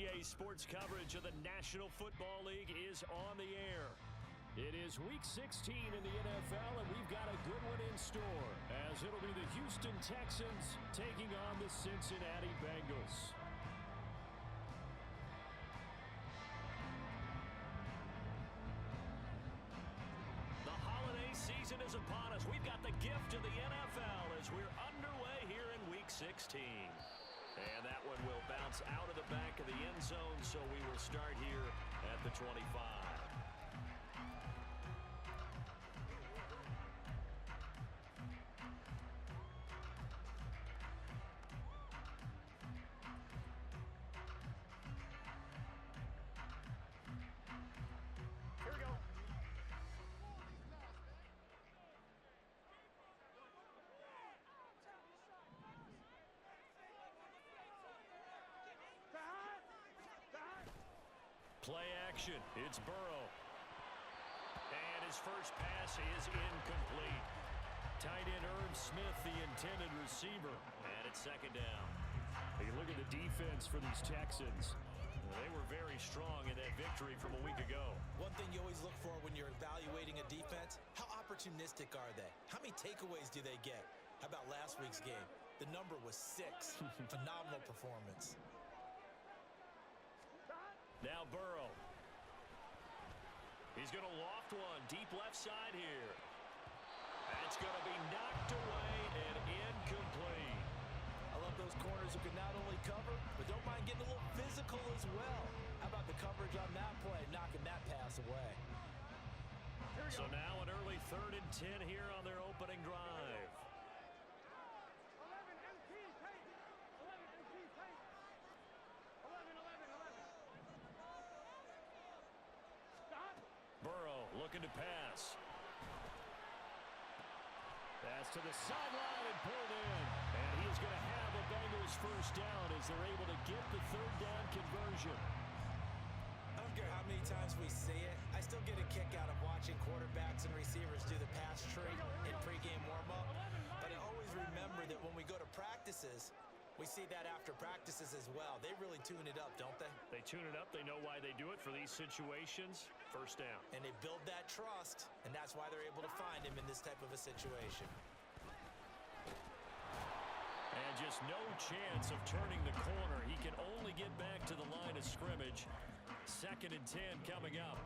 NBA sports coverage of the National Football League is on the air. It is Week 16 in the NFL, and we've got a good one in store, as it'll be the Houston Texans taking on the Cincinnati Bengals. The holiday season is upon us. We've got the gift of the NFL as we're underway here in Week 16. And that one will bounce out of the back of the end zone, so we will start here at the 25. Play action. It's Burrow. And his first pass is incomplete. Tight end Irv Smith, the intended receiver. And it's second down. Hey, look at the defense for these Texans. They were very strong in that victory from a week ago. One thing you always look for when you're evaluating a defense, how opportunistic are they? How many takeaways do they get? How about last week's game? The number was 6. Phenomenal performance. Now Burrow. He's going to loft one deep left side here. That's going to be knocked away and incomplete. I love those corners who can not only cover, but don't mind getting a little physical as well. How about the coverage on that play, knocking that pass away? So now an early 3rd and 10 here on their opening drive. Burrow looking to pass. Pass to the sideline and pulled in. And he is going to have a Bengals first down as they're able to get the 3rd down conversion. I don't care how many times we see it. I still get a kick out of watching quarterbacks and receivers do the pass tree in pregame warm-up. But I always remember that when we go to practices, we see that after practices as well. They really tune it up, don't they? They tune it up. They know why they do it for these situations. First down. And they build that trust, and that's why they're able to find him in this type of a situation. And just no chance of turning the corner. He can only get back to the line of scrimmage. 2nd and 10 coming up.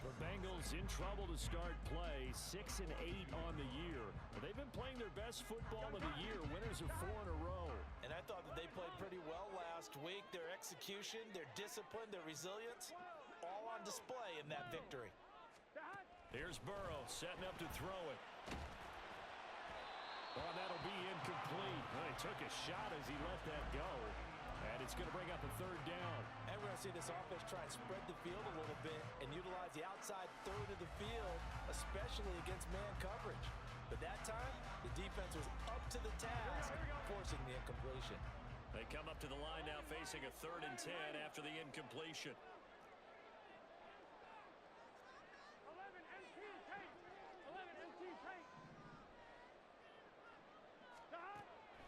The Bengals in trouble to start play, 6 and 8 on the year. They've been playing their best football of the year. Winners of 4 in a row. And I thought that they played pretty well last week. Their execution, their discipline, their resilience, all on display in that victory. Here's Burrow setting up to throw it. Oh, that'll be incomplete. Well, he took a shot as he let that go. And it's going to bring up a 3rd down. And we're going to see this offense try and spread the field a little bit and utilize the outside 3rd of the field, especially against man coverage. But that time, the defense was up to the task, forcing the incompletion. They come up to the line now facing a 3rd and 10 after the incompletion.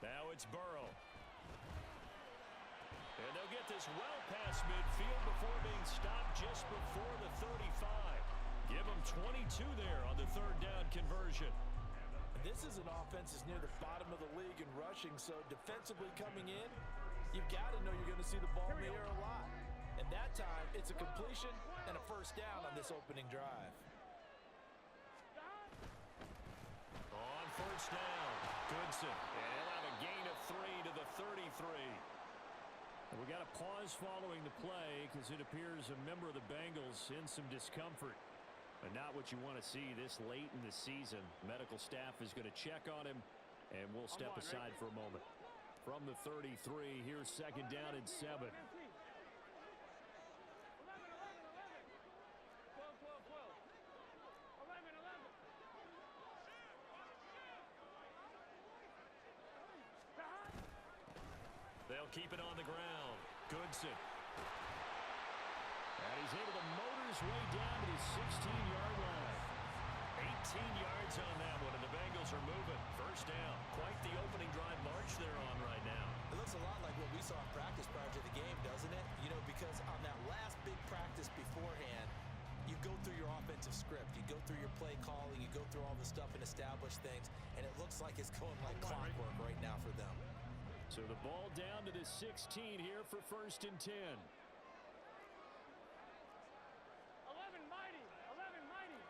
Now it's Burrow. And they'll get this well past midfield before being stopped just before the 35. Give them 22 there on the 3rd down conversion. This is an offense that's near the bottom of the league in rushing, so defensively coming in, you've got to know you're going to see the ball in the air a lot. And that time, it's a completion and a first down on this opening drive. On first down, Goodson. And he'll have a gain of 3 to the 33. And we got a pause following the play because it appears a member of the Bengals in some discomfort. But not what you want to see this late in the season. Medical staff is going to check on him, and we'll step aside for a moment. From the 33, here's 2nd down and 7. They'll keep it on the ground. Goodson. And he's able to motor his way down to the 16-yard line. 18 yards on that one, and the Bengals are moving. First down. Quite the opening drive march they're on right now. It looks a lot like what we saw in practice prior to the game, doesn't it? You know, because through all the stuff and establish things, and it looks like it's going like clockwork right now for them. So the ball down to the 16 here for 1st and 10. 11 mighty, 11 mighty,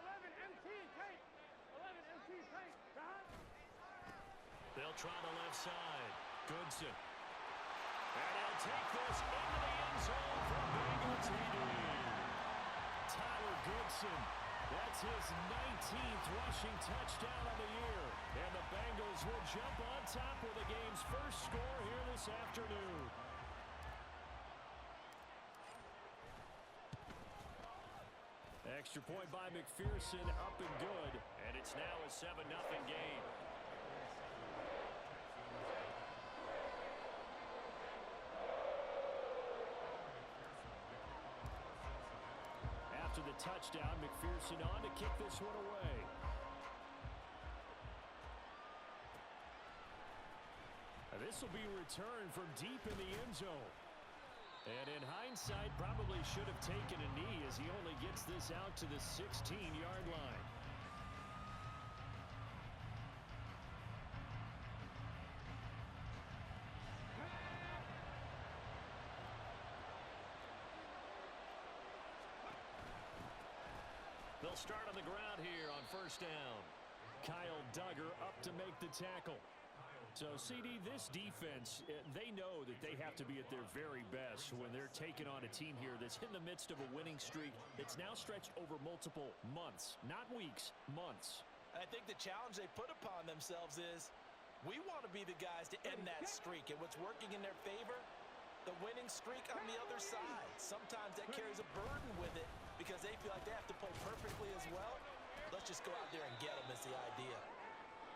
11 MT tank, 11 MT tank. They'll try the left side. Goodson. And he'll take this into the end zone for Bengal TD. Tyler Goodson. That's his 19th rushing touchdown of the year. And the Bengals will jump on top with the game's first score here this afternoon. Extra point by McPherson, up and good. And it's now a 7-0 game. After the touchdown, McPherson on to kick this one away. This will be returned from deep in the end zone. And in hindsight, probably should have taken a knee as he only gets this out to the 16-yard line. They'll start on the ground here on 1st down. Kyle Duggar up to make the tackle. So, CD, this defense, they know that they have to be at their very best when they're taking on a team here that's in the midst of a winning streak that's now stretched over multiple months, not weeks, months. And I think the challenge they put upon themselves is we want to be the guys to end that streak. And what's working in their favor? The winning streak on the other side. Sometimes that carries a burden with it because they feel like they have to play perfectly as well. Let's just go out there and get them is the idea.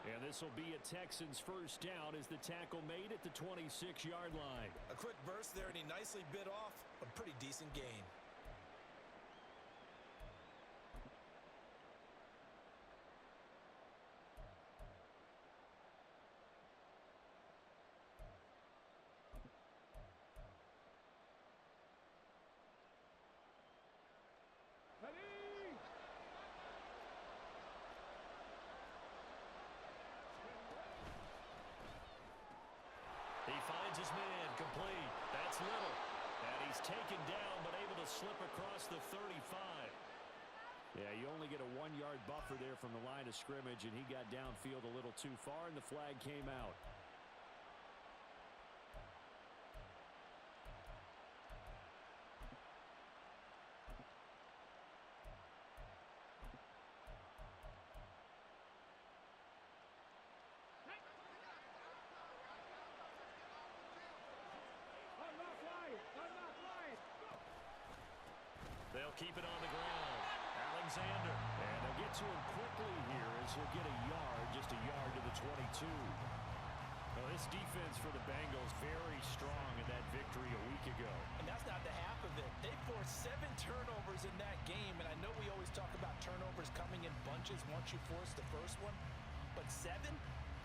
And this will be a Texans 1st down as the tackle made at the 26-yard line. A quick burst there, and he nicely bit off a pretty decent gain. He finds his man, complete. That's Little. And he's taken down, but able to slip across the 35. Yeah, you only get a 1-yard buffer there from the line of scrimmage, and he got downfield a little too far, and the flag came out. They'll keep it on the ground. Alexander. And they'll get to him quickly here as he'll get a yard, just a yard to the 22. Well, this defense for the Bengals very strong in that victory a week ago. And that's not the half of it. They forced 7 turnovers in that game, and I know we always talk about turnovers coming in bunches once you force the first one, but 7?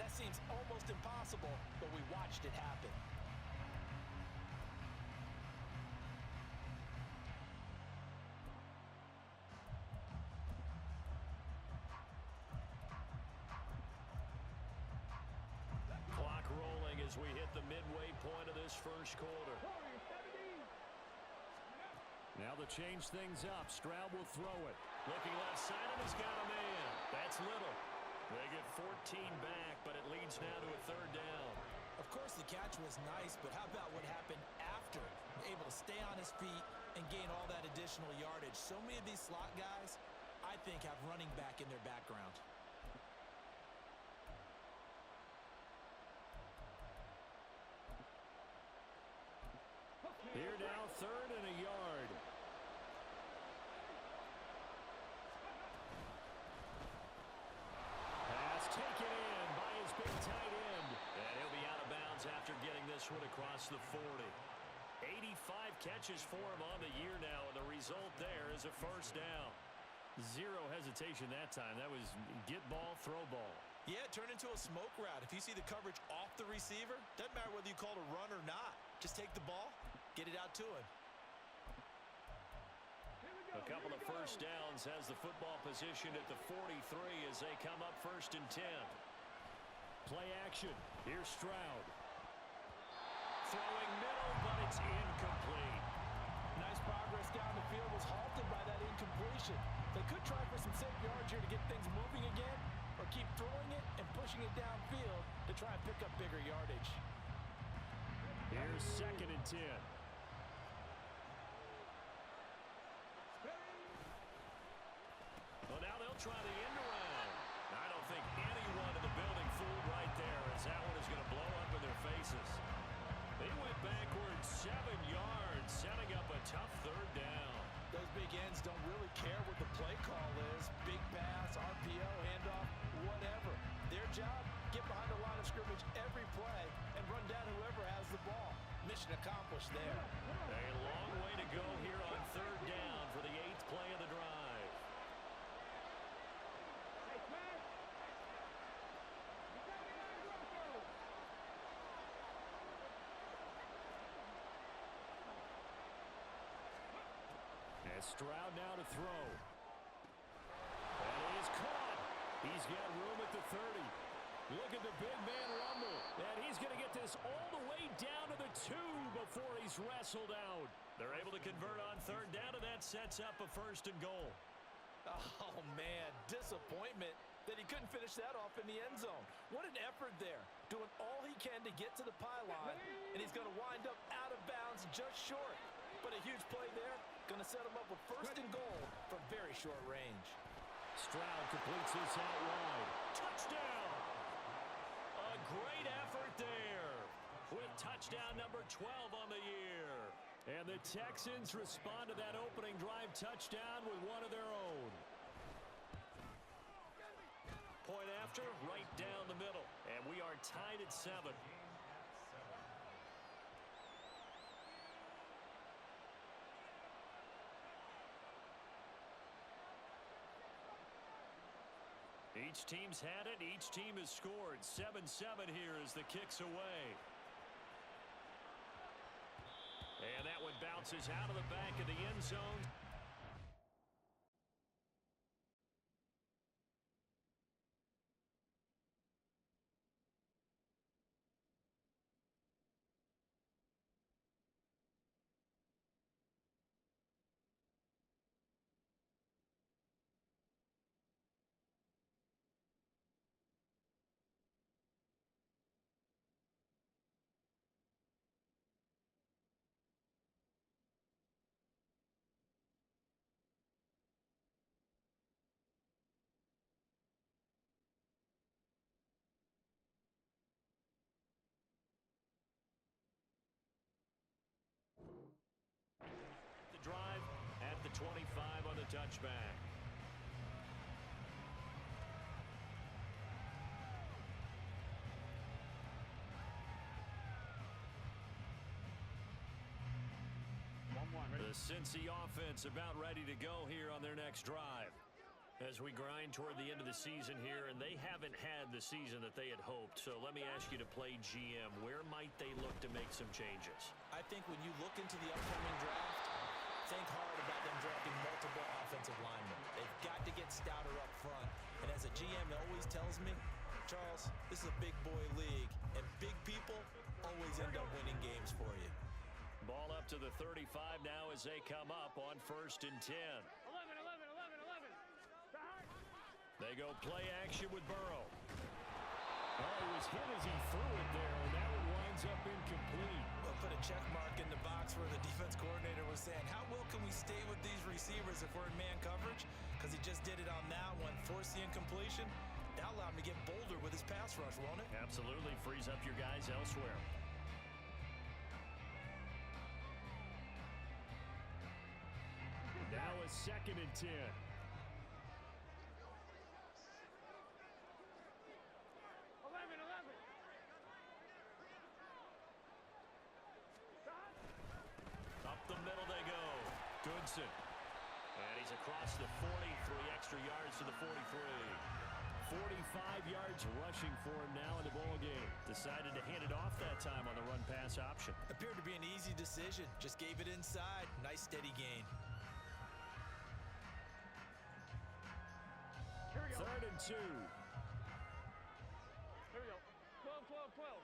That seems almost impossible, but we watched it happen. As we hit the midway point of this first quarter. Now to change things up, Stroud will throw it. Looking left side, and he's got a man. That's Little. They get 14 back, but it leads now to a 3rd down. Of course, the catch was nice, but how about what happened after? Able to stay on his feet and gain all that additional yardage. So many of these slot guys, I think, have running back in their background. Here now, 3rd and a yard. Pass taken in by his big tight end. And he'll be out of bounds after getting this one across the 40. 85 catches for him on the year now, and the result there is a 1st down. Zero hesitation that time. That was get ball, throw ball. Yeah, turn into a smoke route. If you see the coverage off the receiver, doesn't matter whether you call it a run or not. Just take the ball, get it out to him. Here we go. A couple of first downs has the football position at the 43 as they come up 1st and 10. Play action. Here's Stroud. Throwing middle, but it's incomplete. Nice progress down the field was halted by that incompletion. They could try for some safe yards here to get things moving again, or keep throwing it and pushing it downfield to try and pick up bigger yardage. Here's 2nd and 10. Well, now they'll try the end around. I don't think anyone in the building fooled right there, as that one is going to blow up in their faces. They went backwards 7 yards, setting up a tough 3rd down. Those big ends don't really care what the play call is. Big pass, RPO, handoff, whatever. Their job, get behind the line of scrimmage every play and run down whoever has the ball. Mission accomplished there. A long way to go here on 3rd down for the 8th play of the drive. As Stroud now to throw. And he is caught. He's got room at the 30. Look at the big man rumble. And he's going to get this all the way down to the 2 before he's wrestled out. They're able to convert on 3rd down, and that sets up a 1st and goal. Oh, man, disappointment that he couldn't finish that off in the end zone. What an effort there, doing all he can to get to the pylon, and he's going to wind up out of bounds just short. But a huge play there, going to set him up with 1st and goal from very short range. Stroud completes this out wide. Touchdown! A great effort there with touchdown number 12 on the year. And the Texans respond to that opening drive touchdown with one of their own. Point after, right down the middle. And we are tied at 7. Each team's had it. Each team has scored. 7-7 here as the kick's away. And that one bounces out of the back of the end zone. Drive at the 25 on the touchback. The Cincy offense about ready to go here on their next drive. As we grind toward the end of the season here, and they haven't had the season that they had hoped. So let me ask you to play GM. Where might they look to make some changes? I think when you look into the upcoming draft, think hard about them drafting multiple offensive linemen. They've got to get stouter up front. And as a GM always tells me, Charles, this is a big boy league, and big people always end up winning games for you. Ball up to the 35 now as they come up on 1st and 10. 11, 11, 11, 11. They go play action with Burrow. Oh, he was hit as he threw it there, and that one winds up incomplete. We'll put a check mark in the box where the defense coordinator was saying, how well can we stay with these receivers if we're in man coverage? Because he just did it on that one, forced the incompletion. That'll allow him to get bolder with his pass rush, won't it? Absolutely, frees up your guys elsewhere. Now a 2nd and 10. Up the middle they go. Goodson. And he's across the 40, 3 extra yards to the 43. 45 yards rushing for him now in the ball game. Decided to hand it off that time on the run-pass option. Appeared to be an easy decision. Just gave it inside. Nice steady gain. 3rd and 2. Here we go. 12, 12, 12.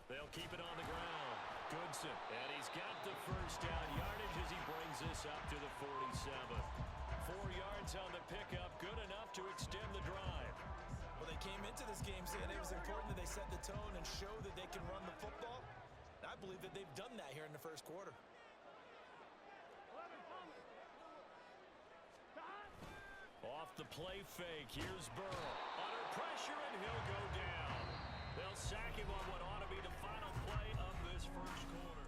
They'll keep it on the ground. Goodson. And he's got the first down yardage as he brings this up to the 47. 4 yards on the pickup. Good enough to extend the drive. Well, they came into this game saying it was important that they set the tone and show that they can run the football. And I believe that they've done that here in the first quarter. Off the play fake. Here's Burrow. Under pressure, and he'll go down. They'll sack him on what ought to be the final play of this first quarter.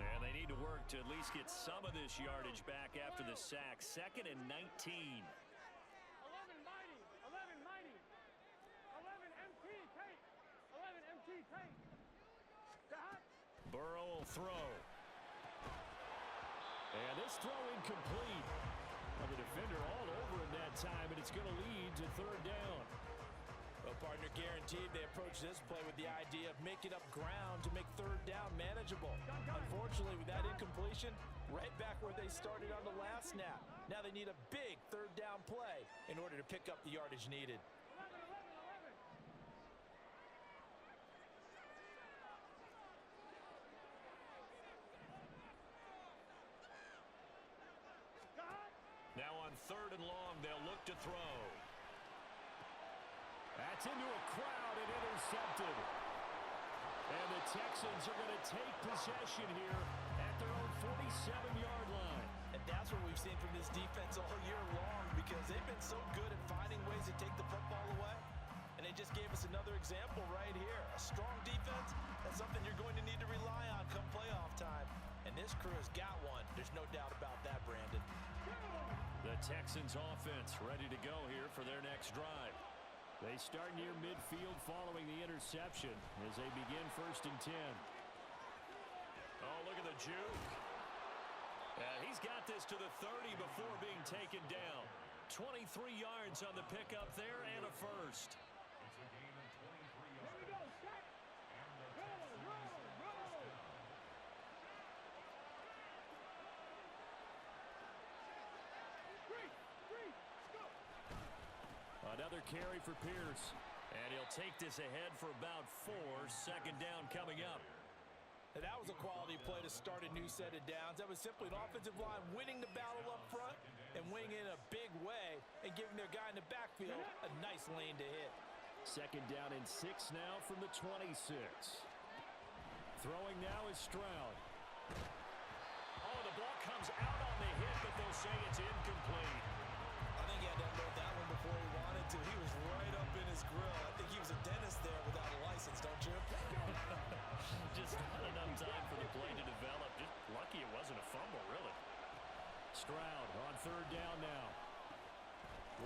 And they need to work to at least get some of this yardage back after the sack. 2nd and 19. 11 mighty. 11 mighty. 11 MT take. 11 MT take. Burrow will throw. And this throw incomplete. Well, the defender all over him that time, and it's going to lead to 3rd down. Well, partner, guaranteed they approach this play with the idea of making up ground to make 3rd down manageable. Unfortunately, with that incompletion, right back where they started on the last snap. Now they need a big 3rd down play in order to pick up the yardage needed. 11, 11, 11. Now on 3rd and long, they'll look to throw. That's into a crowd and intercepted. And the Texans are going to take possession here at their own 47-yard line. And that's what we've seen from this defense all year long, because they've been so good at finding ways to take the football away. And they just gave us another example right here. A strong defense, that's something you're going to need to rely on come playoff time. And this crew has got one. There's no doubt about that, Brandon. The Texans offense ready to go here for their next drive. They start near midfield following the interception as they begin 1st and 10. Oh, look at the juke. He's got this to the 30 before being taken down. 23 yards on the pickup there and a first. Another carry for Pierce. And he'll take this ahead for about 4. 2nd down coming up. And that was a quality play to start a new set of downs. That was simply an offensive line winning the battle up front and winning in a big way and giving their guy in the backfield a nice lane to hit. 2nd down and 6 now from the 26. Throwing now is Stroud. Oh, the ball comes out on the hit, but they'll say it's incomplete. I think he had to unload that one before he wanted to. He was right up in his grill. I think he was a dentist there without a license, don't you? Just not enough time for the play to develop. Just lucky it wasn't a fumble, really. Stroud on 3rd down now.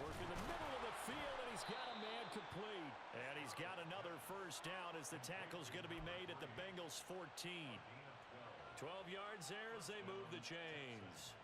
Work in the middle of the field, and he's got a man complete. And he's got another first down as the tackle's going to be made at the Bengals 14. 12 yards there as they move the chains.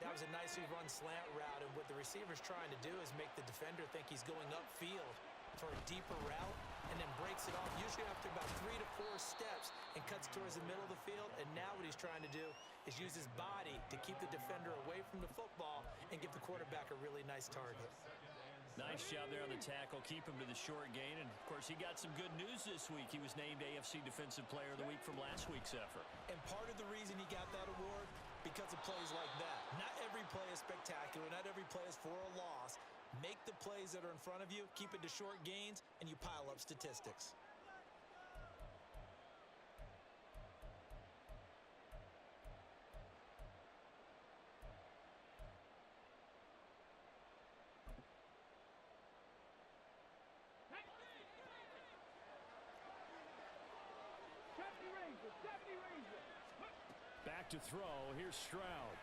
That was a nicely run slant route, and what the receiver's trying to do is make the defender think he's going upfield for a deeper route and then breaks it off, usually after about 3 to 4 steps, and cuts towards the middle of the field. And now what he's trying to do is use his body to keep the defender away from the football and give the quarterback a really nice target. Nice job there on the tackle. Keep him to the short gain. And, of course, he got some good news this week. He was named AFC Defensive Player of the Week from last week's effort. And part of the reason he got that award, because of plays like that. Not every play is spectacular. Not every play is for a loss. Make the plays that are in front of you, keep it to short gains, and you pile up statistics. Back to throw. Here's Stroud.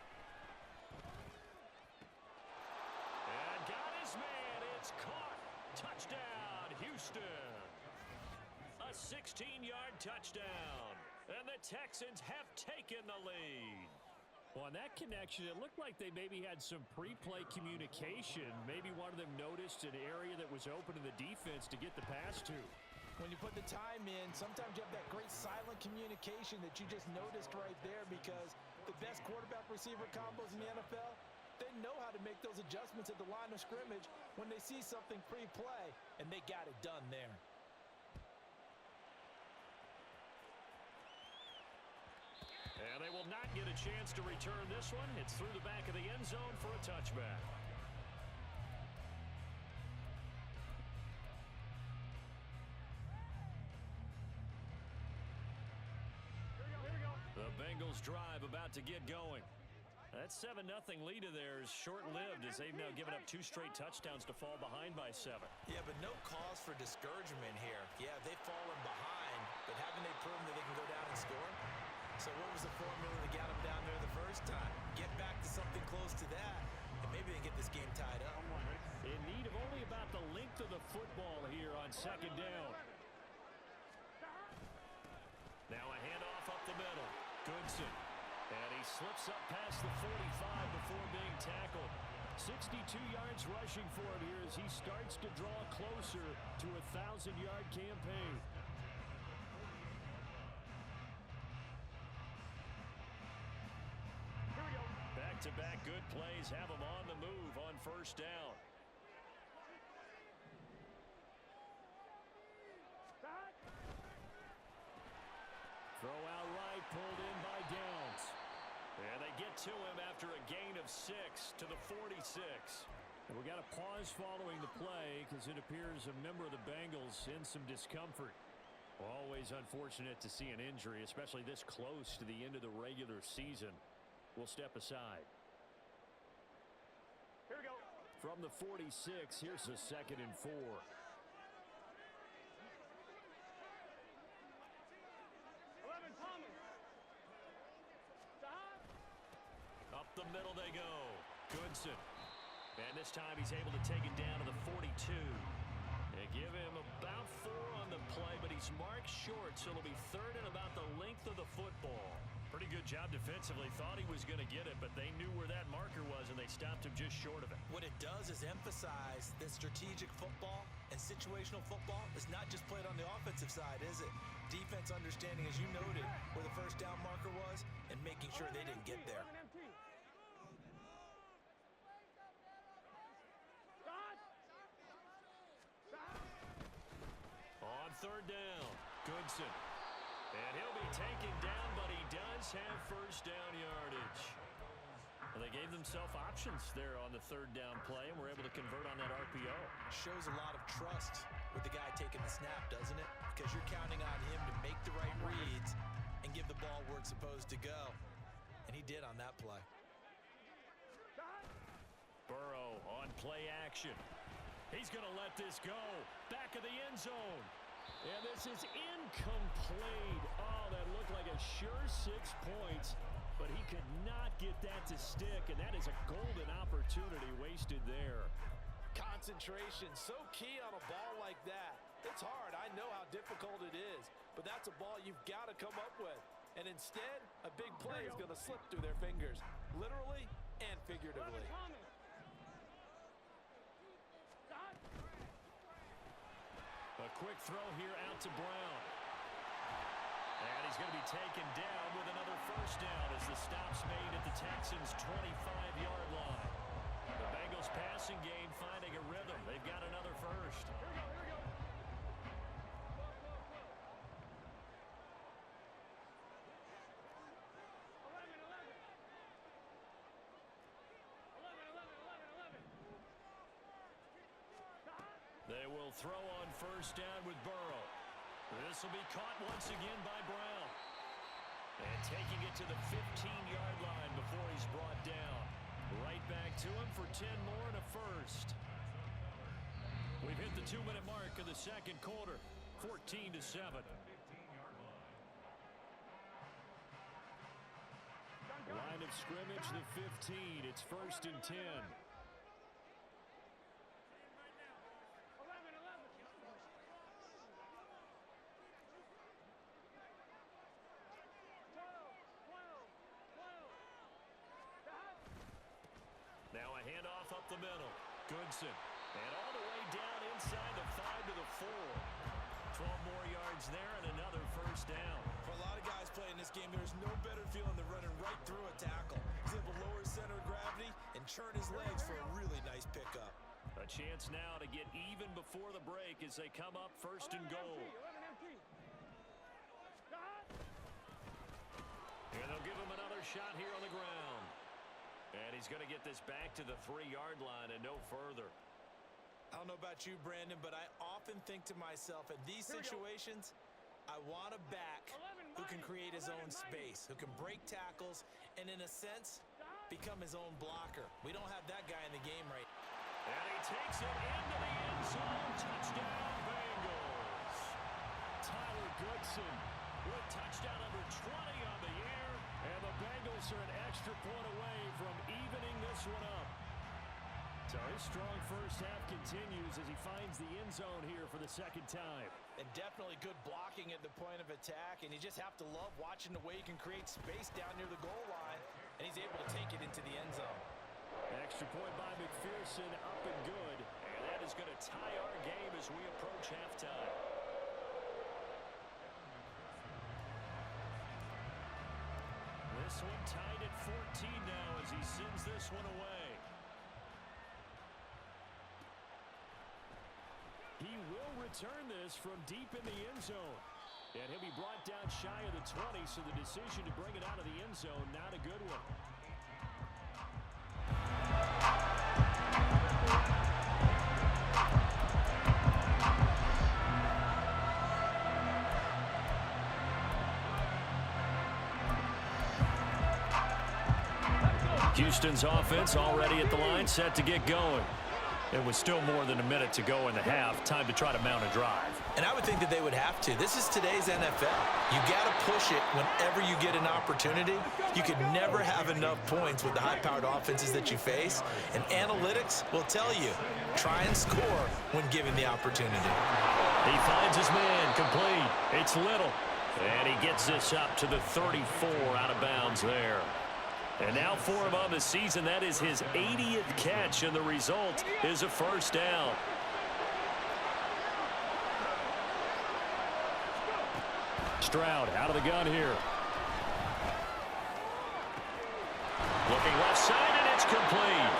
And got his man. It's caught. Touchdown, Houston. A 16-yard touchdown. And the Texans have taken the lead. Well, on that connection, it looked like they maybe had some pre-play communication. Maybe one of them noticed an area that was open in the defense to get the pass to. When you put the time in, sometimes you have that great silent communication that you just noticed right there, because the best quarterback-receiver combos in the NFL, they know how to make those adjustments at the line of scrimmage when they see something pre-play, and they got it done there. And they will not get a chance to return this one. It's through the back of the end zone for a touchback. The Bengals drive about to get going. That 7-0 lead of theirs short-lived as they've now given up 2 straight touchdowns to fall behind by 7. Yeah, but no cause for discouragement here. Yeah, they've fallen behind, but haven't they proven that they can go down and score? So what was the formula that got them down there the first time? Get back to something close to that, and maybe they get this game tied up. In need of only about the length of the football here on 2nd down. Now a handoff up the middle. Goodson. And he slips up past the 45 before being tackled. 62 yards rushing for him here as he starts to draw closer to a 1,000-yard campaign. Back-to-back good plays have him on the move on 1st down. Throw out right, pulled in by Downs. And they get to him after a gain of 6 to the 46. And we got a pause following the play because it appears a member of the Bengals in some discomfort. Always unfortunate to see an injury, especially this close to the end of the regular season. We'll step aside. Here we go. From the 46, here's a 2nd and 4. Up the middle they go. Goodson. And this time he's able to take it down to the 42. They give him about 4 on the play, but he's marked short, so it'll be 3rd and about the length of the football. Pretty good job defensively. Thought he was going to get it, but they knew where that marker was, and they stopped him just short of it. What it does is emphasize that strategic football and situational football is not just played on the offensive side, is it? Defense understanding, as you noted, where the 1st down marker was and making sure they didn't get there. On 3rd down, Goodson. And he'll be taken down, but he does have 1st down yardage. Well, they gave themselves options there on the 3rd down play, and were able to convert on that RPO. Shows a lot of trust with the guy taking the snap, doesn't it? Because you're counting on him to make the right reads and give the ball where it's supposed to go. And he did on that play. Burrow on play action. He's going to let this go. Back of the end zone. And this is incomplete. Oh, that looked like a sure 6 points, but he could not get that to stick, and that is a golden opportunity wasted there. Concentration, so key on a ball like that. It's hard. I know how difficult it is, but that's a ball you've got to come up with. And instead, a big play is going to slip through their fingers, literally and figuratively. A quick throw here out to Brown. And he's going to be taken down with another 1st down as the stop's made at the Texans' 25-yard line. The Bengals passing game finding a rhythm. They've got another 1st. They will throw on 1st down with Burrow. This will be caught once again by Brown. And taking it to the 15-yard line before he's brought down. Right back to him for 10 more and a 1st. We've hit the 2-minute mark of the 2nd quarter. 14-7. Line of scrimmage, the 15. It's 1st and 10. the middle. Goodson. And all the way down inside the 5 to the 4. 12 more yards there and another first down. For a lot of guys playing this game, there's no better feeling than running right through a tackle. He's able to lower his center of gravity and churn his legs for a really nice pickup. A chance now to get even before the break as they come up first and goal. 11 MT. Stop. And they'll give him another shot here on the ground. And he's going to get this back to the 3-yard line and no further. I don't know about you, Brandon, but I often think to myself, in these situations, I want a back who can create his own space, who can break tackles, and in a sense, become his own blocker. We don't have that guy in the game right now. And he takes it into the end zone. Touchdown, Bengals. Tyler Goodson with touchdown number 20 on the year. And the Bengals are an extra point away from evening this one up. So his strong first half continues as he finds the end zone here for the second time. And definitely good blocking at the point of attack, and you just have to love watching the way he can create space down near the goal line, and he's able to take it into the end zone. Extra point by McPherson, up and good. And that is going to tie our game as we approach halftime. This one tied at 14 now as he sends this one away. He will return this from deep in the end zone. And he'll be brought down shy of the 20, so the decision to bring it out of the end zone, not a good one. Houston's offense already at the line, set to get going. It was still more than a minute to go in the half. Time to try to mount a drive. And I would think that they would have to. This is today's NFL. You got to push it whenever you get an opportunity. You could never have enough points with the high-powered offenses that you face. And analytics will tell you, try and score when given the opportunity. He finds his man, complete. It's Little. And he gets this up to the 34, out of bounds there. And now for him on the season, that is his 80th catch, and the result is a first down. Stroud out of the gun here. Looking left side, and it's complete.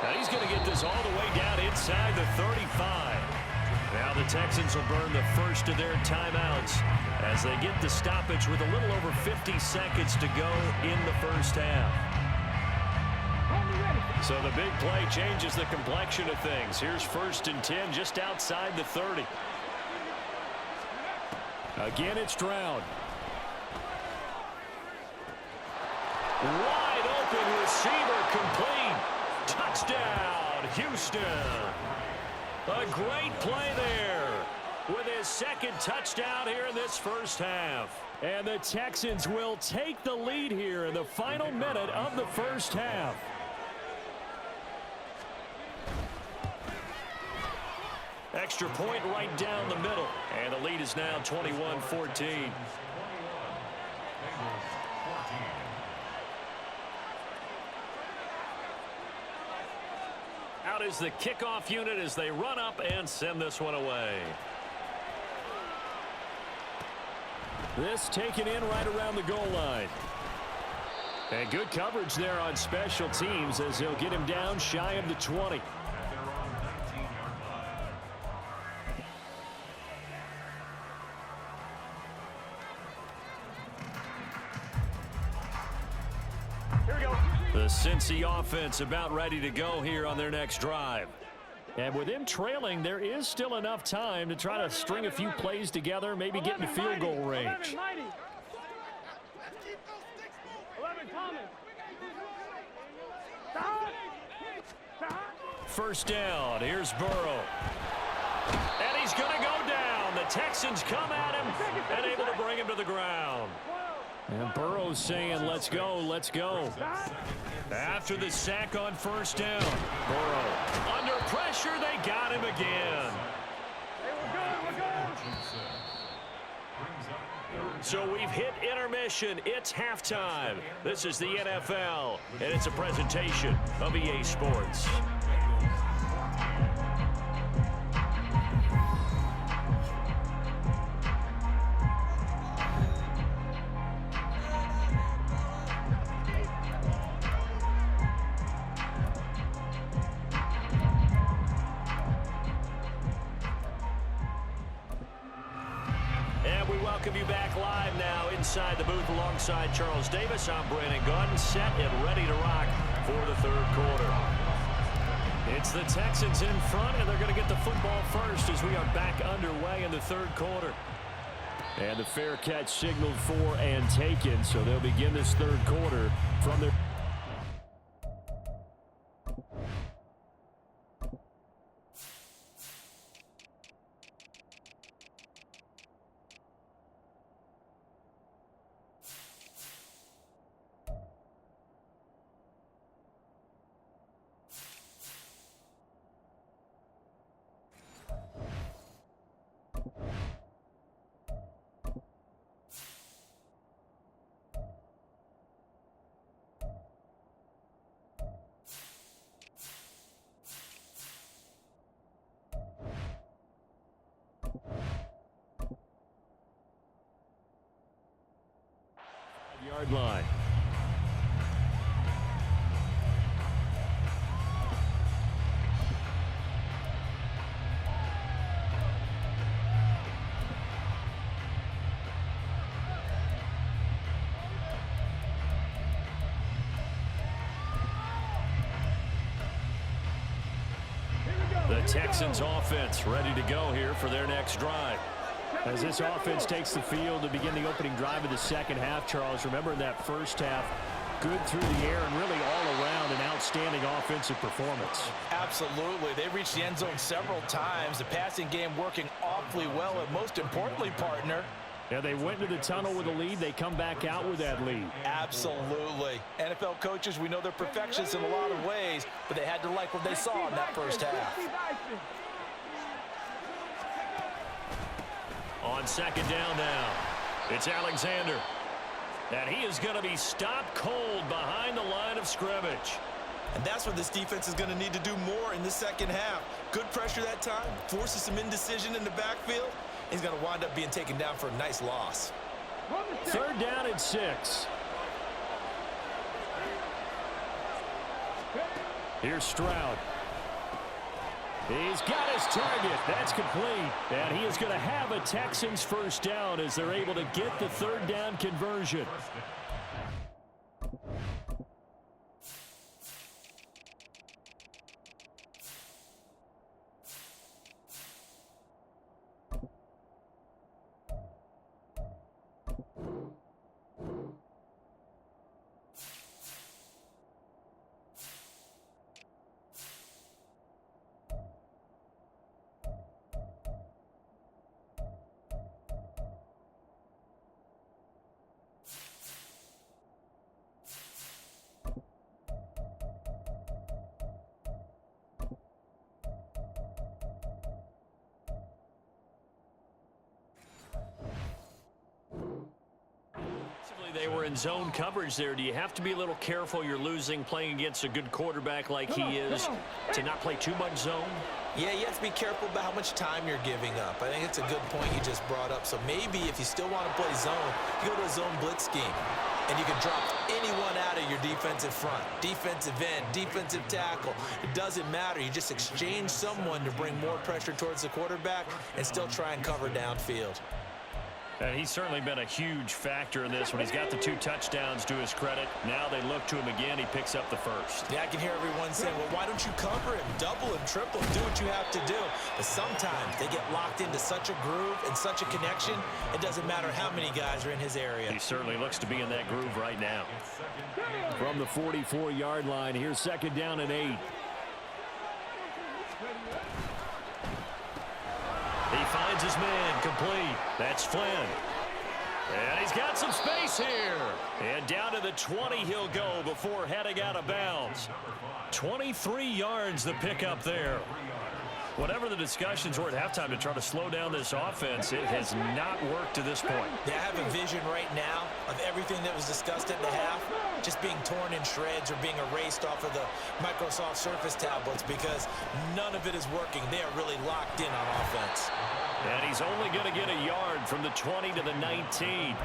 Now he's going to get this all the way down inside the 35. Now the Texans will burn the first of their timeouts as they get the stoppage with a little over 50 seconds to go in the first half. So the big play changes the complexion of things. Here's 1st and 10 just outside the 30. Again, it's Stroud. Wide open receiver, complete. Touchdown, Houston. A great play there with his second touchdown here in this first half. And the Texans will take the lead here in the final minute of the first half. Extra point right down the middle. And the lead is now 21-14. Out is the kickoff unit as they run up and send this one away. This taken in right around the goal line. And good coverage there on special teams as they'll get him down shy of the 20. The Cincy offense about ready to go here on their next drive. And with them trailing, there is still enough time to try to string a few plays together, maybe get into field goal range. 11 Thomas. First down, here's Burrow. And he's going to go down. The Texans come at him and able to bring him to the ground. And Burrow's saying, let's go, let's go. After the sack on first down, Burrow under pressure, they got him again. So we've hit intermission. It's halftime. This is the NFL, and it's a presentation of EA Sports. welcome you back live now inside the booth alongside Charles Davis. I'm Brandon Gaudin, set and ready to rock for the third quarter. It's the Texans in front, and they're going to get the football first as we are back underway in the third quarter. And the fair catch signaled for and taken, so they'll begin this third quarter from their... yard line. The Texans offense ready to go here for their next drive. As this offense takes the field to begin the opening drive of the second half, Charles, remember in that first half, good through the air and really all around an outstanding offensive performance. Absolutely. They reached the end zone several times. The passing game working awfully well, and most importantly, partner, yeah, they went into the tunnel with a lead. They come back out with that lead. Absolutely. NFL coaches, we know they're perfectionists in a lot of ways, but they had to like what they saw in that first half. On second down now, it's Alexander. And he is going to be stopped cold behind the line of scrimmage. And that's what this defense is going to need to do more in the second half. Good pressure that time, forces some indecision in the backfield. He's going to wind up being taken down for a nice loss. Third down and 6. Here's Stroud. He's got his target. That's complete. And he is going to have a Texans first down as they're able to get the third down conversion. They were in zone coverage there. Do you have to be a little careful you're losing playing against a good quarterback like he is to not play too much zone? Yeah, you have to be careful about how much time you're giving up. I think it's a good point you just brought up. So maybe if you still want to play zone, you go to a zone blitz scheme. And you can drop anyone out of your defensive front. Defensive end, defensive tackle. It doesn't matter. You just exchange someone to bring more pressure towards the quarterback and still try and cover downfield. And he's certainly been a huge factor in this when he's got the 2 touchdowns to his credit. Now they look to him again. He picks up the first. Yeah, I can hear everyone saying, well, why don't you cover him? Double him, triple him, do what you have to do. But sometimes they get locked into such a groove and such a connection, it doesn't matter how many guys are in his area. He certainly looks to be in that groove right now. From the 44-yard line, here's second down and 8. He finds his man complete. That's Flynn. And he's got some space here. And down to the 20 he'll go before heading out of bounds. 23 yards the pickup there. Whatever the discussions were at halftime to try to slow down this offense, it has not worked to this point. They have a vision right now of everything that was discussed at the half just being torn in shreds or being erased off of the Microsoft Surface tablets because none of it is working. They are really locked in on offense. And he's only going to get a yard from the 20 to the 19.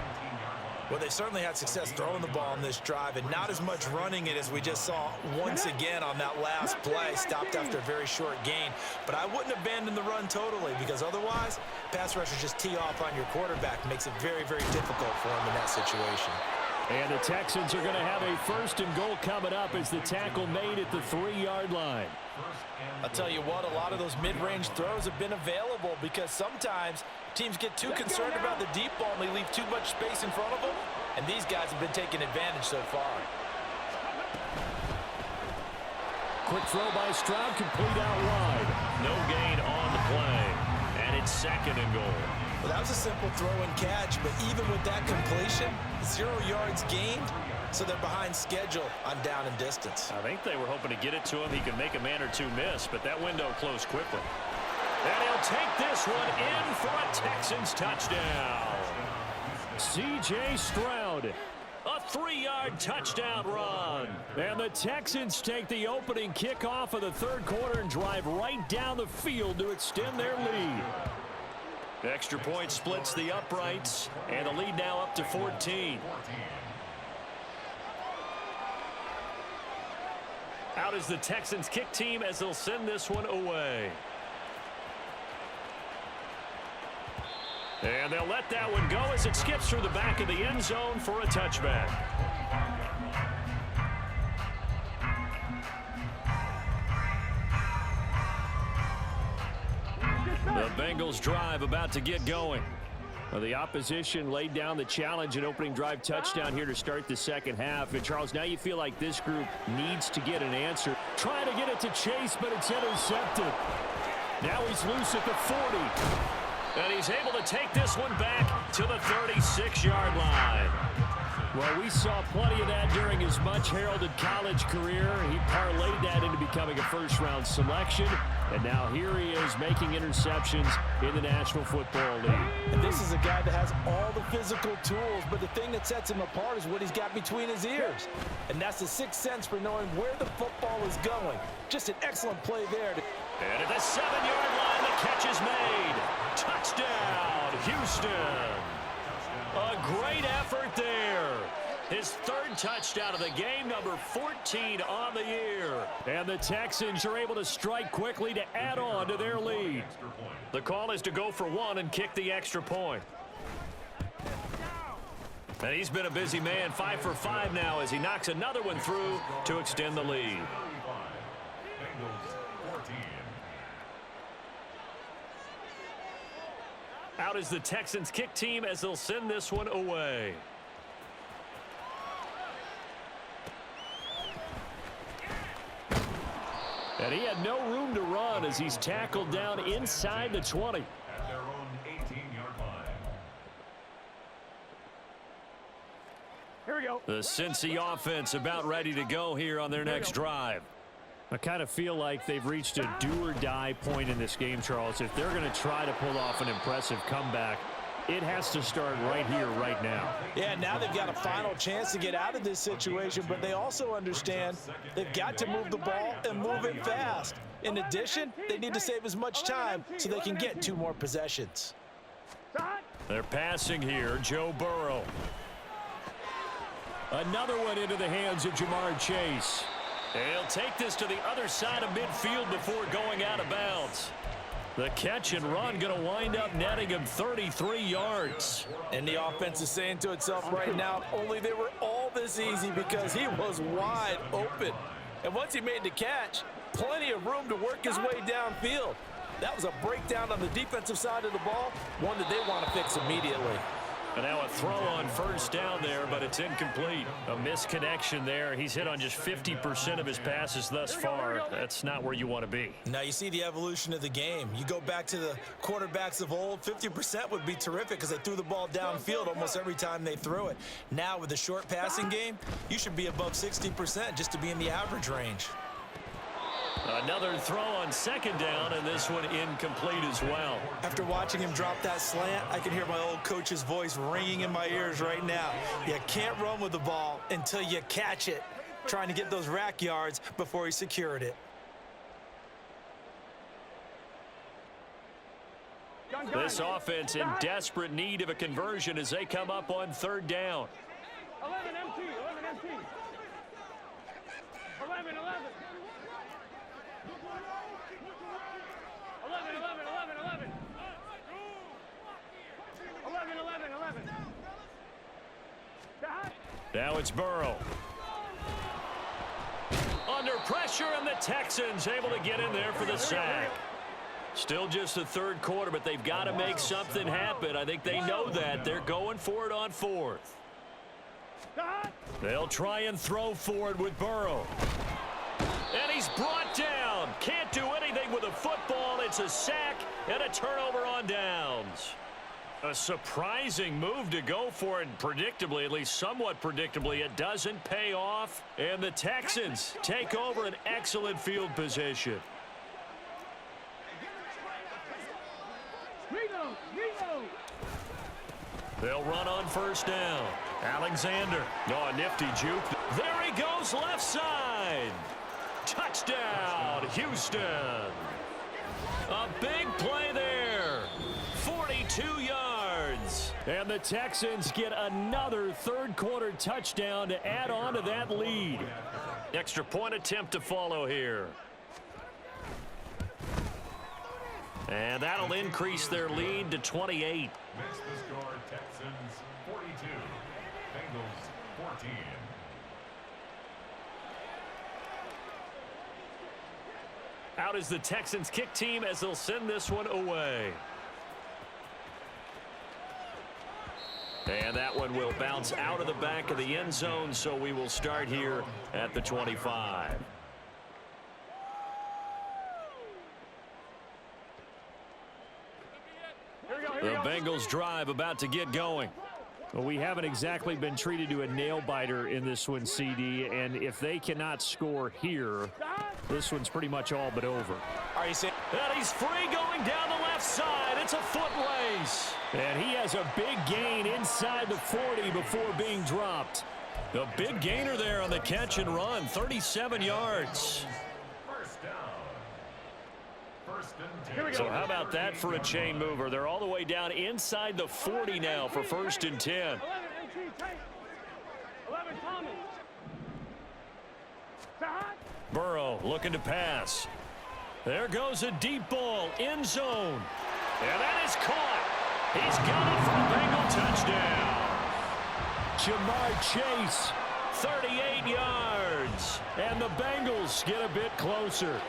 Well, they certainly had success throwing the ball on this drive and not as much running it as we just saw once again on that last play. Stopped after a very short gain. But I wouldn't abandon the run totally, because otherwise, pass rushers just tee off on your quarterback. Makes it very, very difficult for him in that situation. And the Texans are going to have a 1st and goal coming up as the tackle made at the 3-yard line. I'll tell you what, a lot of those mid-range throws have been available because sometimes teams get too concerned about the deep ball and they leave too much space in front of them, and these guys have been taking advantage so far. Quick throw by Stroud, complete out wide. No gain on the play, and it's 2nd and goal. Well, that was a simple throw and catch, but even with that completion, 0 yards gained, so they're behind schedule on down and distance. I think they were hoping to get it to him. He could make a man or two miss, but that window closed quickly. And he'll take this one in for a Texans touchdown. C.J. Stroud, a 3-yard touchdown run. And the Texans take the opening kickoff of the 3rd quarter and drive right down the field to extend their lead. The extra point splits the uprights, and the lead now up to 14. Out is the Texans kick team as they'll send this one away. And they'll let that one go as it skips through the back of the end zone for a touchback. The Bengals drive about to get going. Well, the opposition laid down the challenge and opening drive touchdown here to start the 2nd half. And, Charles, now you feel like this group needs to get an answer. Trying to get it to Chase, but it's intercepted. Now he's loose at the 40. And he's able to take this one back to the 36-yard line. Well, we saw plenty of that during his much-heralded college career. He parlayed that into becoming a 1st-round selection. And now here he is making interceptions in the National Football League. And this is a guy that has all the physical tools, but the thing that sets him apart is what he's got between his ears. And that's the 6th sense for knowing where the football is going. Just an excellent play there. And at the 7-yard line, the catch is made. Touchdown, Houston. A great effort there. His 3rd touchdown of the game, number 14 on the year. And the Texans are able to strike quickly to add on to their lead. The call is to go for 1 and kick the extra point. And he's been a busy man, 5 for 5 now as he knocks another one through to extend the lead. Out is the Texans kick team as they'll send this one away. And he had no room to run as he's tackled down inside the 20. At their own 18-yard line. Here we go. The Cincy offense about ready to go here on their next drive. I kind of feel like they've reached a do-or-die point in this game, Charles. If they're going to try to pull off an impressive comeback, it has to start right here, right now. Yeah, now they've got a final chance to get out of this situation, but they also understand they've got to move the ball and move it fast. In addition, they need to save as much time so they can get 2 more possessions. They're passing here, Joe Burrow. Another one into the hands of Jamar Chase. He'll take this to the other side of midfield before going out of bounds. The catch and run going to wind up netting him 33 yards. And the offense is saying to itself right now, only they were all this easy because he was wide open. And once he made the catch, plenty of room to work his way downfield. That was a breakdown on the defensive side of the ball, one that they want to fix immediately. And now a throw on 1st down there, but it's incomplete. A misconnection there. He's hit on just 50% of his passes thus far. That's not where you want to be. Now you see the evolution of the game. You go back to the quarterbacks of old, 50% would be terrific because they threw the ball downfield almost every time they threw it. Now with the short passing game, you should be above 60% just to be in the average range. Another throw on 2nd down, and this one incomplete as well. After watching him drop that slant, I can hear my old coach's voice ringing in my ears right now. You can't run with the ball until you catch it. Trying to get those rack yards before he secured it. Gun This offense in desperate need of a conversion as they come up on third down. 11 MT. 11. 11. Now it's Burrow. Under pressure, and the Texans able to get in there for the sack. Still just the third quarter, but they've got to make something happen. I think they know that. They're going for it on fourth. They'll try and throw forward with Burrow. And he's brought down. Can't do anything with a football. It's a sack and a turnover on downs. A surprising move to go for it, and predictably, at least somewhat predictably, it doesn't pay off. And the Texans take over an excellent field position. They'll run on first down. Alexander. Oh, a nifty juke. There he goes, left side. Touchdown, Houston. A big play there. 42 yards. And the Texans get another third quarter touchdown to add on to that lead. Extra point attempt to follow here. And that'll increase their lead to 28. Makes the score Texans 42, Bengals 14. Out is the Texans kick team as they'll send this one away. And that one will bounce out of the back of the end zone, so we will start here at the 25. The Bengals drive about to get going. Well, we haven't exactly been treated to a nail-biter in this one, CD, and if they cannot score here, this one's pretty much all but over. Are you saying? And he's free going down the left side. It's a foot race. And he has a big gain inside the 40 before being dropped. The big gainer there on the catch and run, 37 yards. First down. First and 10. Here we go. So how about that for a chain mover? They're all the way down inside the 40 now for first and 10. 11 MT. 11 Tommy. Burrow looking to pass. There goes a deep ball, end zone. And that is caught. He's got it for a Bengal touchdown. Jamar Chase. 38 yards. And the Bengals get a bit closer.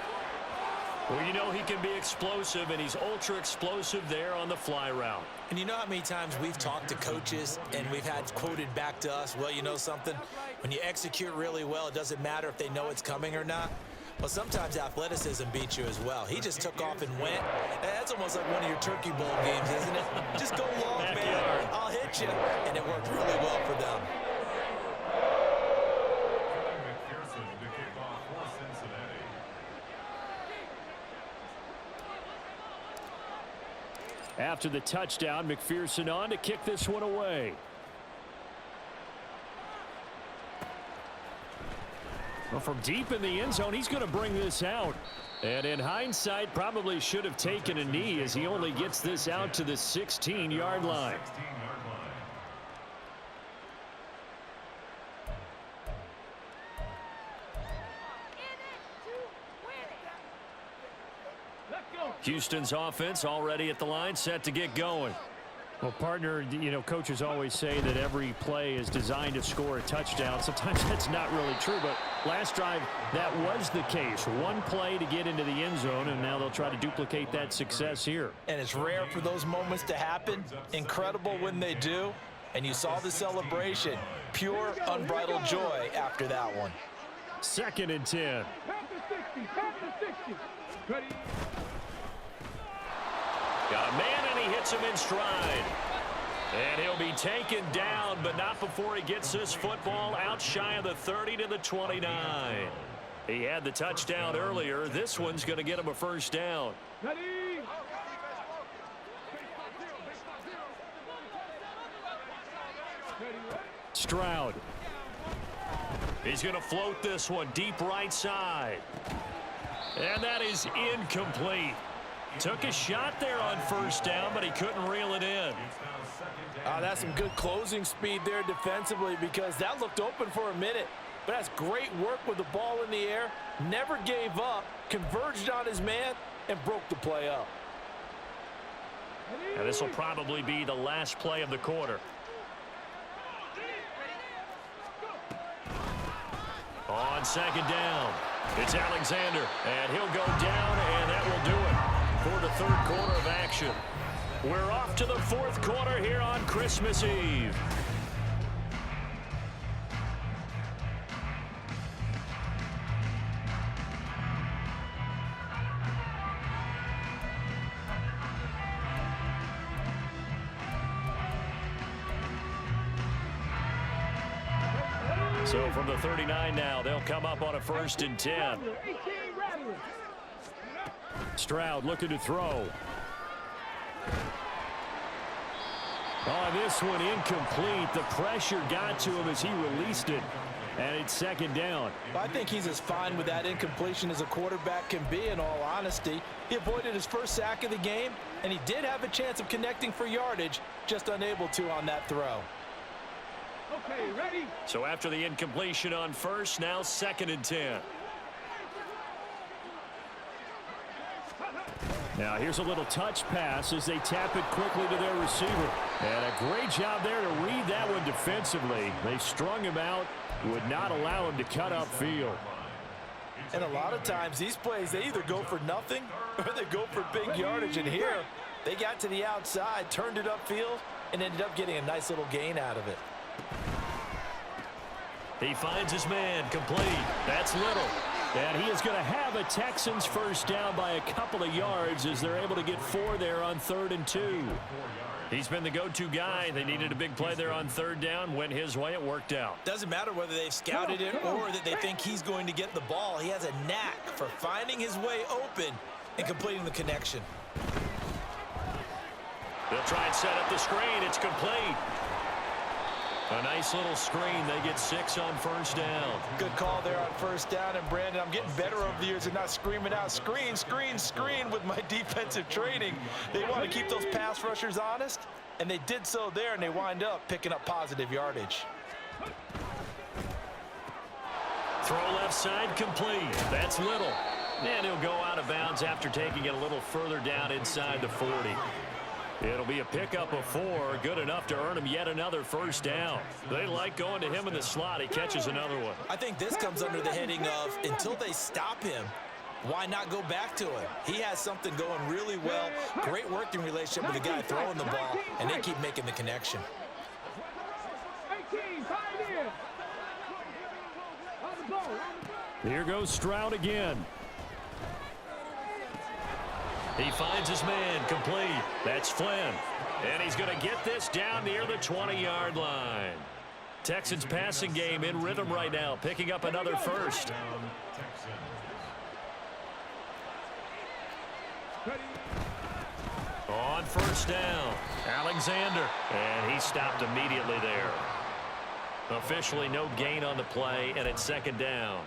Well, you know he can be explosive, and he's ultra explosive there on the fly route. And you know how many times we've talked to coaches and we've had quoted back to us, well, you know something? When you execute really well, it doesn't matter if they know it's coming or not. Well, sometimes athleticism beats you as well. He just took off and went. That's almost like one of your Turkey Bowl games, isn't it? Just go long, man. Backyard. I'll hit you. And it worked really well for them. McPherson to kick off for Cincinnati. After the touchdown, McPherson on to kick this one away. Well, from deep in the end zone, he's going to bring this out. And in hindsight, probably should have taken a knee as he only gets this out to the 16-yard line. 16-yard line. Houston's offense already at the line, set to get going. Well, partner, you know, coaches always say that every play is designed to score a touchdown. Sometimes that's not really true, but last drive, that was the case. One play to get into the end zone, and now they'll try to duplicate that success here. And it's rare for those moments to happen. Incredible when they do. And you saw the celebration. Pure, unbridled joy after that one. 2nd and 10. Ready? Got a man, and he hits him in stride. And he'll be taken down, but not before he gets this football out shy of the 30 to the 29. He had the touchdown earlier. This one's going to get him a first down. Ready? Stroud. He's going to float this one deep right side. And that is incomplete. Took a shot there on first down, but he couldn't reel it in. That's some good closing speed there defensively because that looked open for a minute. But that's great work with the ball in the air. Never gave up, converged on his man, and broke the play up. And this will probably be the last play of the quarter. On second down, it's Alexander, and he'll go down, and that will do it for the third quarter of action. We're off to the fourth quarter here on Christmas Eve. So from the 39 now, they'll come up on a 1st and 10. Stroud looking to throw. Oh, this one incomplete. The pressure got to him as he released it. And it's 2nd down. I think he's as fine with that incompletion as a quarterback can be, in all honesty. He avoided his first sack of the game, and he did have a chance of connecting for yardage, just unable to on that throw. Okay, ready? So after the incompletion on 1st, now 2nd and 10. Now here's a little touch pass as they tap it quickly to their receiver. And a great job there to read that one defensively. They strung him out, would not allow him to cut upfield. And a lot of times these plays, they either go for nothing or they go for big yardage. And here, they got to the outside, turned it upfield, and ended up getting a nice little gain out of it. He finds his man, complete. That's Little. And he is going to have a Texans first down by a couple of yards as they're able to get 4 there on 3rd and 2. He's been the go-to guy. They needed a big play there on 3rd down. Went his way. It worked out. Doesn't matter whether they've scouted it or that they think he's going to get the ball. He has a knack for finding his way open and completing the connection. They'll try and set up the screen. It's complete. A nice little screen. They get 6 on first down. Good call there on first down. And, Brandon, I'm getting better over the years and not screaming out, screen, screen, screen with my defensive training. They want to keep those pass rushers honest, and they did so there, and they wind up picking up positive yardage. Throw left side, complete. That's Little. And he'll go out of bounds after taking it a little further down inside the 40. It'll be a pickup of 4, good enough to earn him yet another first down. They like going to him in the slot. He catches another one. I think this comes under the heading of until they stop him, why not go back to him? He has something going really well. Great working relationship with the guy throwing the ball, and they keep making the connection. 18, pioneer. On the ball. Here goes Stroud again. He finds his man, complete. That's Flynn. And he's going to get this down near the 20-yard line. Texans passing game in rhythm right now, picking up another first. On first down, Alexander. And he stopped immediately there. Officially no gain on the play, and it's 2nd down.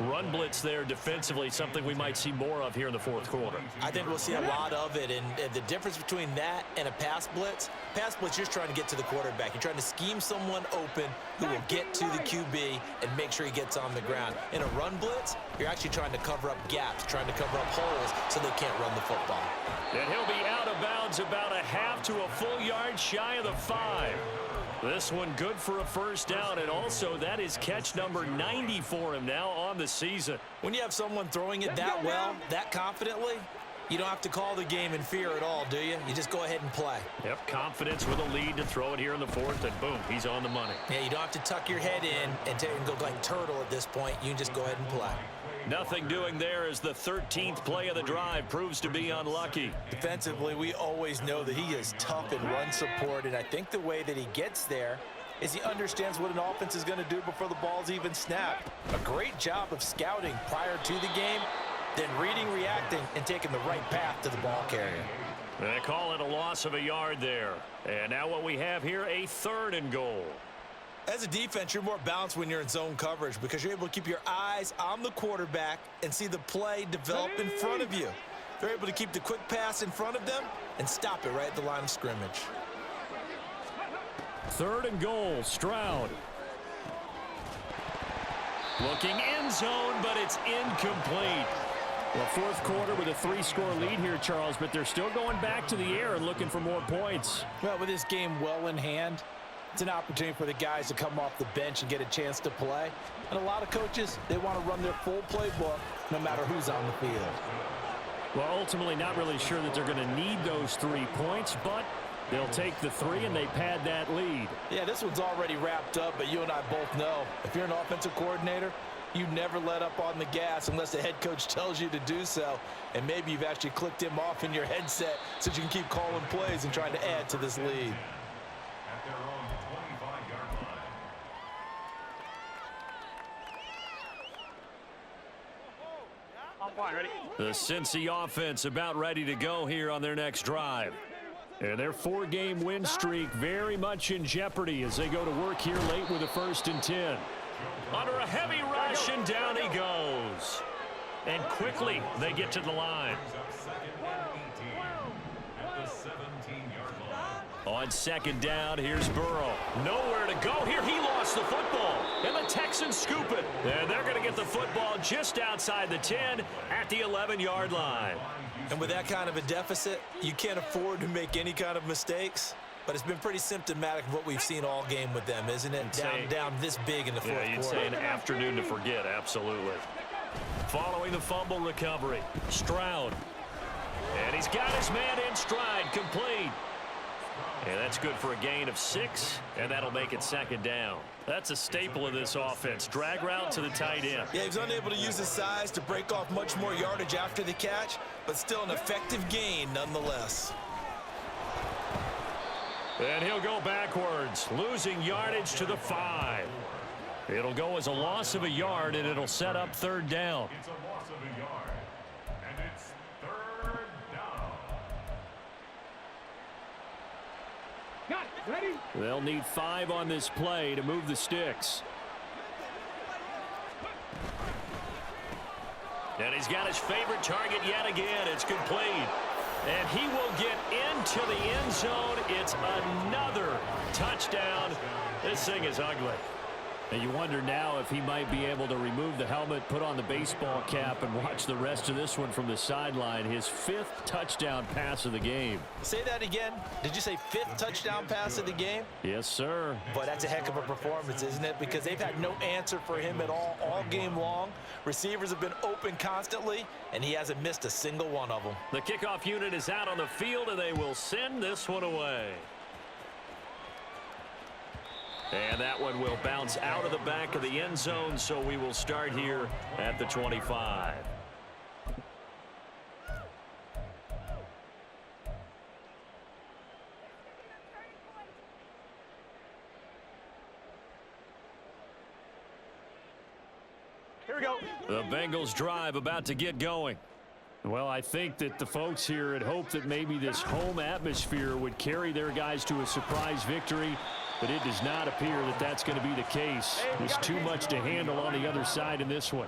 Run blitz there defensively, something we might see more of here in the 4th quarter. I think we'll see a lot of it, and the difference between that and a pass blitz, you're just trying to get to the quarterback. You're trying to scheme someone open who will get to the QB and make sure he gets on the ground. In a run blitz, you're actually trying to cover up gaps, trying to cover up holes so they can't run the football. And he'll be out of bounds about a half to a full yard shy of the 5. This one good for a first down, and also that is catch number 90 for him now on the season. When you have someone throwing it that well, that confidently, you don't have to call the game in fear at all, do you? You just go ahead and play. Yep, confidence with a lead to throw it here in the 4th, and boom, he's on the money. Yeah, you don't have to tuck your head in and go like turtle at this point. You can just go ahead and play. Nothing doing there as the 13th play of the drive proves to be unlucky. Defensively, we always know that he is tough in run support, and I think the way that he gets there is he understands what an offense is going to do before the ball's even snapped. A great job of scouting prior to the game, then reading, reacting, and taking the right path to the ball carrier. They call it a loss of a yard there. And now what we have here, a 3rd and goal. As a defense, you're more balanced when you're in zone coverage because you're able to keep your eyes on the quarterback and see the play develop in front of you. They're able to keep the quick pass in front of them and stop it right at the line of scrimmage. 3rd and goal, Stroud. Looking end zone, but it's incomplete. Well, 4th quarter with a 3-score lead here, Charles, but they're still going back to the air and looking for more points. Well, with this game well in hand, it's an opportunity for the guys to come off the bench and get a chance to play. And a lot of coaches, they want to run their full playbook no matter who's on the field. Well, ultimately not really sure that they're going to need those 3 points, but they'll take the 3 and they pad that lead. Yeah, this one's already wrapped up, but you and I both know if you're an offensive coordinator, you never let up on the gas unless the head coach tells you to do so. And maybe you've actually clicked him off in your headset so you can keep calling plays and trying to add to this lead. At their own 25-yard line. I'm fine, ready? The Cincy offense about ready to go here on their next drive. And their 4-game win streak very much in jeopardy as they go to work here late with a 1st and 10. Under a heavy rush, and down he goes. And quickly they get to the line. At the 17-yard line. On 2nd down, here's Burrow. Nowhere to go here. He lost the football. And the Texans scoop it. And they're going to get the football just outside the 10 at the 11-yard line. And with that kind of a deficit, you can't afford to make any kind of mistakes. But it's been pretty symptomatic of what we've seen all game with them, isn't it? Down this big in the 4th quarter. Yeah, you'd say an afternoon to forget, absolutely. Following the fumble recovery, Stroud. And he's got his man in stride, complete. And that's good for a gain of 6, and that'll make it 2nd down. That's a staple of this offense. Drag route to the tight end. Yeah, he was unable to use his size to break off much more yardage after the catch, but still an effective gain nonetheless. And he'll go backwards, losing yardage to the 5. It'll go as a loss of a yard, and it'll set up 3rd down. It's a loss of a yard. And it's 3rd down. Got it, ready? They'll need 5 on this play to move the sticks. And he's got his favorite target yet again. It's complete. And he will get into the end zone. It's another touchdown. This thing is ugly. And you wonder now if he might be able to remove the helmet, put on the baseball cap, and watch the rest of this one from the sideline. His 5th touchdown pass of the game. Say that again. Did you say 5th touchdown pass of the game? Yes, sir. But that's a heck of a performance, isn't it? Because they've had no answer for him at all game long. Receivers have been open constantly, and he hasn't missed a single one of them. The kickoff unit is out on the field, and they will send this one away. And that one will bounce out of the back of the end zone, so we will start here at the 25. Here we go. The Bengals drive about to get going. Well, I think that the folks here had hoped that maybe this home atmosphere would carry their guys to a surprise victory, but it does not appear that that's going to be the case. There's too much to handle on the other side in this one.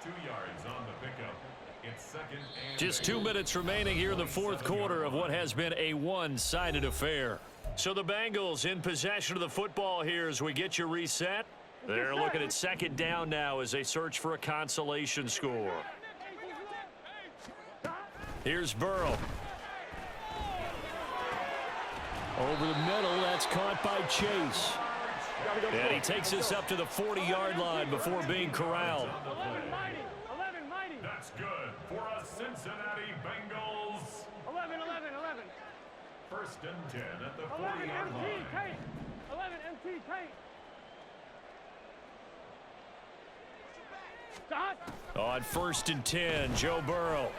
2 yards on the pickup. It's 2nd and Just 2 minutes remaining here in the 4th quarter of what has been a one-sided affair. So the Bengals in possession of the football here as we get you reset. They're looking at 2nd down now as they search for a consolation score. Here's Burrow. Over the middle, that's caught by Chase. And he takes us up to the 40-yard line before being corralled. 11 mighty. that's good for a Cincinnati Bengals. 11. 1st and 10 at the 11 40-yard MT line. tight. 11 MT tight. Stop. On 1st and 10, Joe Burrow.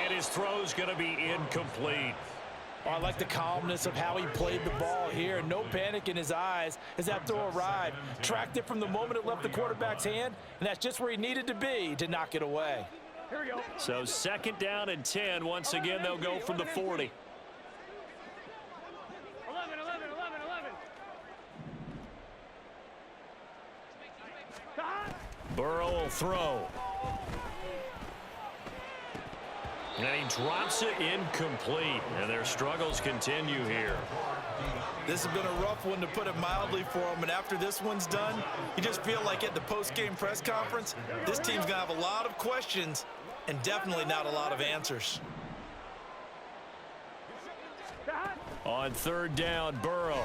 And his throw's going to be incomplete. Oh, I like the calmness of how he played the ball here. No panic in his eyes as that throw arrived. Tracked it from the moment it left the quarterback's hand, and that's just where he needed to be to knock it away. Here we go. So 2nd down and 10. Once again, they'll go from the 40. 11. Stop. Burrow will throw. And he drops it incomplete. And their struggles continue here. This has been a rough one, to put it mildly, for him. And after this one's done, you just feel like at the post-game press conference, this team's going to have a lot of questions and definitely not a lot of answers. On third down, Burrow.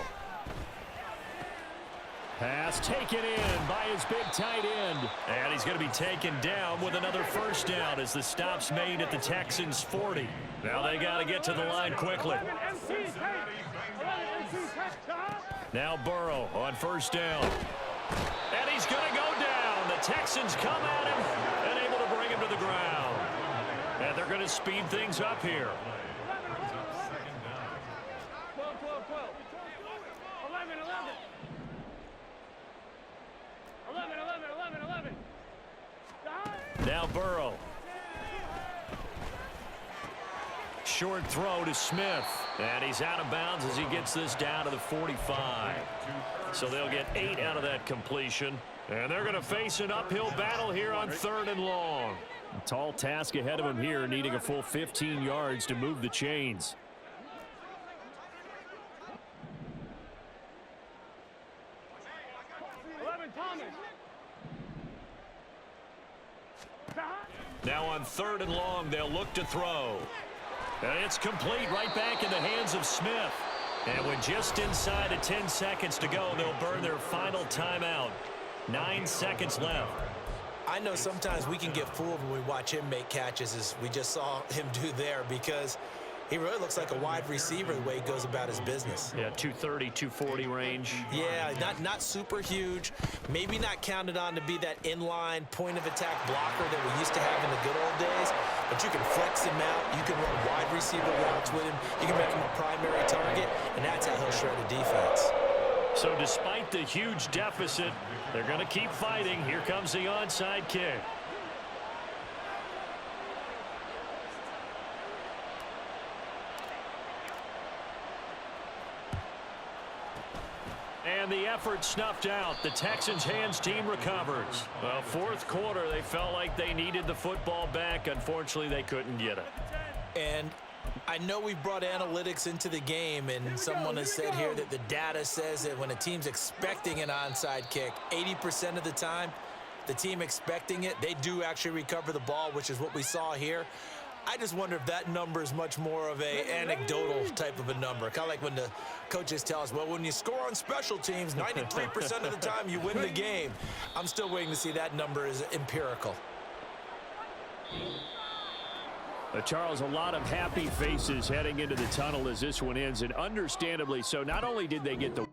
Pass taken in by his big tight end. And he's going to be taken down with another first down as the stop's made at the Texans' 40. Now they got to get to the line quickly. Now Burrow on first down. And he's going to go down. The Texans come at him and able to bring him to the ground. And they're going to speed things up here. 11. Now Burrow. Short throw to Smith. And he's out of bounds as he gets this down to the 45. So they'll get 8 out of that completion. And they're going to face an uphill battle here on third and long. A tall task ahead of him here, needing a full 15 yards to move the chains. Now on third and long, they'll look to throw. And it's complete, right back in the hands of Smith. And with just inside of 10 seconds to go, they'll burn their final timeout. 9 seconds left. I know sometimes we can get fooled when we watch him make catches, as we just saw him do there, because he really looks like a wide receiver the way he goes about his business. Yeah, 230, 240 range. Yeah, not super huge. Maybe not counted on to be that inline point-of-attack blocker that we used to have in the good old days. But you can flex him out. You can run wide receiver routes with him. You can make him a primary target, and that's how he'll shred a defense. So despite the huge deficit, they're going to keep fighting. Here comes the onside kick. And the effort snuffed out. The Texans' hands team recovers. Well, fourth quarter, they felt like they needed the football back. Unfortunately, they couldn't get it. And I know we've brought analytics into the game, and someone has said here that the data says that when a team's expecting an onside kick, 80% of the time, the team expecting it, they do actually recover the ball, which is what we saw here. I just wonder if that number is much more of a anecdotal type of a number. Kind of like when the coaches tell us, well, when you score on special teams, 93% of the time you win the game. I'm still waiting to see that number is empirical. Charles, a lot of happy faces heading into the tunnel as this one ends, and understandably so. Not only did they get the